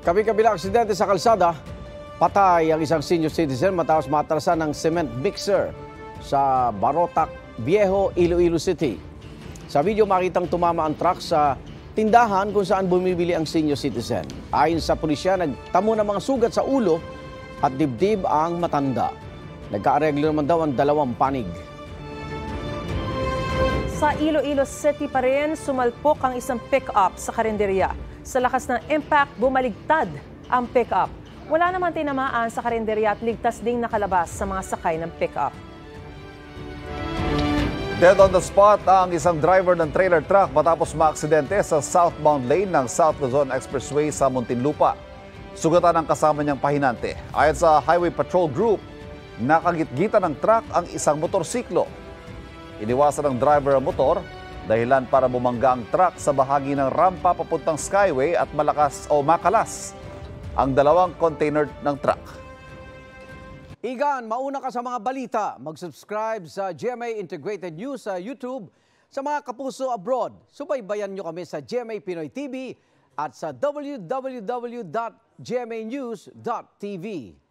Kabi-kabila aksidente sa kalsada, patay ang isang senior citizen matapos matrasan ng cement mixer sa Barotac Viejo, Iloilo City. Sa video makitang tumama ang truck sa tindahan kung saan bumibili ang senior citizen. Ayon sa pulisya, nagtamo ng mga sugat sa ulo at dibdib ang matanda. Nagkaareglo naman daw ang dalawang panig. Sa Iloilo City pa rin, sumalpok ang isang pick-up sa karinderya. Sa lakas ng impact, bumaligtad ang pick-up. Wala naman tinamaan sa karinderya at ligtas ding nakalabas sa mga sakay ng pick-up. Dead on the spot ang isang driver ng trailer truck matapos maaksidente sa southbound lane ng South Luzon Expressway sa Muntinlupa. Sugatan ang kasama niyang pahinante. Ayon sa Highway Patrol Group, nakagitgitan ng truck ang isang motorsiklo. Iniwasan ng driver ang motor, dahilan para bumangga ang truck sa bahagi ng rampa papuntang Skyway at makalas ang dalawang container ng truck. Igan, mauna ka sa mga balita. Mag-subscribe sa GMA Integrated News sa YouTube. Sa mga kapuso abroad, subaybayan nyo kami sa GMA Pinoy TV at sa www.gmanews.tv.